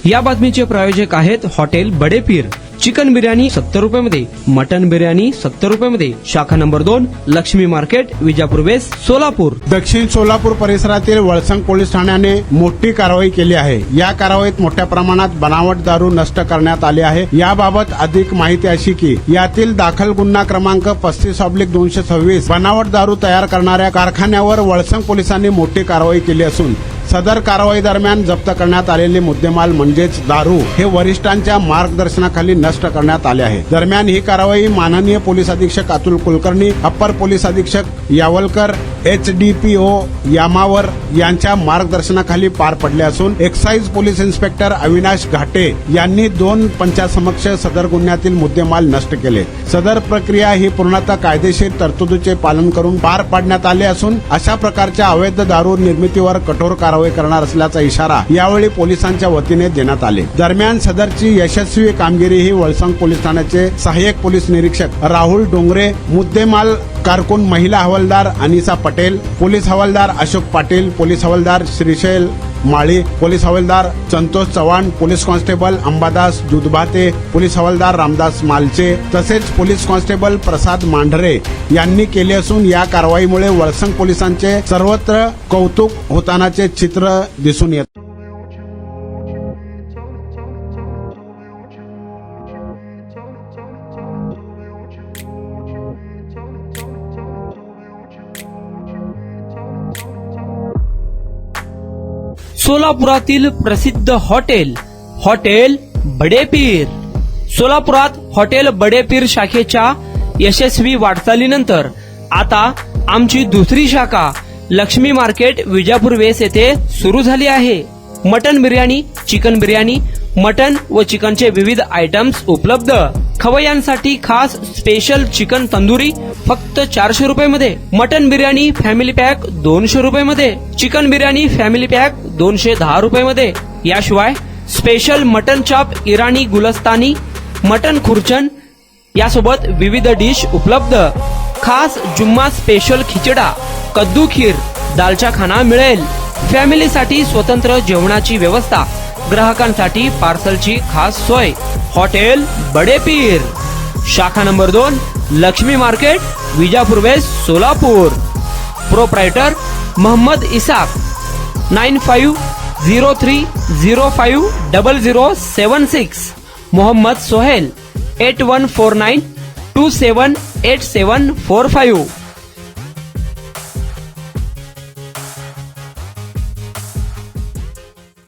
या बातमीचे प्रायोजक आहेत हॉटेल बडे पीर। चिकन बिर्याणी 70 रुपयामध्ये, मटन बिर्याणी 70 रुपयामध्ये। शाखा number 2, Laxmi market, Vijapur west, Solapur. दक्षिण सोलापूर परिसरातील वळसंग पोलीस ठाण्याने मोठी कारवाई केली आहे। या कारवाईत मोठ्या प्रमाणात बनावट दारू नष्ट करण्यात आली आहे। याबाबत अधिक माहिती अशी की यातील दाखल गुन्हा क्रमांक 35/226 बनावट दारू तयार करणाऱ्या कारखान्यावर वळसंग पोलिसांनी मोठी कारवाई केली असून सदर कारवाई दरम्यान जप्त करण्यात आलेले मुद्देमाल म्हणजेच दारू हे वरिष्ठांच्या मार्गदर्शनाखाली नष्ट करण्यात आले आहे। दरम्यान ही कारवाई माननीय पोलीस अधीक्षक अतुल कुलकर्णी, अप्पर पोलीस अधीक्षक यावलकर, HDPO यामावर यांच्या मार्गदर्शनाखाली पार पडले असून एक्साइज पोलीस इन्स्पेक्टर अविनाश घाटे यांनी 2 पंचासमक्ष सदर गुन्ह्यातील मुद्देमाल नष्ट केले। सदर प्रक्रिया ही पूर्णतः कायदेशीर तरतुदीचे पालन करून पार पाडण्यात आले असून अशा प्रकारच्या अवैध दारू निर्मितीवर कठोर कारवाई करणार असल्याचा इशारा यावेळी पोलिसांच्या वतीने देण्यात आले। दरम्यान सदरची यशस्वी कामगिरी ही वळसंग पोलीस ठाण्याचे सहाय्यक पोलीस निरीक्षक राहुल डोंगरे, मुद्देमाल कारकून महिला हवालदार अनिसा पटेल, पोलीस हवालदार अशोक पाटील, पोलीस हवालदार श्रीशैल माळी, पोलीस हवालदार Santosh Chavan, police constable Ambadas Dudhbhate, police हवालदार रामदास मालचे तसेच पोलीस कॉन्स्टेबल प्रसाद मांढरे यांनी केले असून या कारवाईमुळे वळसंग पोलिसांचे सर्वत्र कौतुक होतानाचे चित्र दिसून येते। सोलापुरातील प्रसिद्ध हॉटेल बडे पीर। सोलापुरात हॉटेल बडे पीर शाखेच्या यशस्वी वाटचालीनंतर आता आमची दुसरी शाखा लक्ष्मी मार्केट, विजापूर वेस्ट येथे सुरू झाली आहे। Mutton biryani, chicken biryani, mutton व चिकनचे विविध आयटम्स उपलब्ध। खवय्यांसाठी खास स्पेशल चिकन तंदुरी फक्त 400 रुपयामध्ये, मटन बिर्याणी फॅमिली पॅक 200 रुपयामध्ये, चिकन बिर्याणी फॅमिली पॅक 210 रुपयामध्ये। याशिवाय स्पेशल मटन चॉप, इराणी गुलस्तानी, मटन खुर्चन यासोबत विविध डिश उपलब्ध। खास जुम्मा स्पेशल खिचडा, कद्दू खीर, दालचा खाना मिळेल। फॅमिलीसाठी स्वतंत्र जेवणाची व्यवस्था, ग्राहकांसाठी पार्सलची खास सोय। हॉटेल बडे पीर, शाखा number 2, Laxmi market, Vijapur west, Solapur. Proprietor Mohammad Isaq, 9503050076। Mohammad Sohail, 8149278745।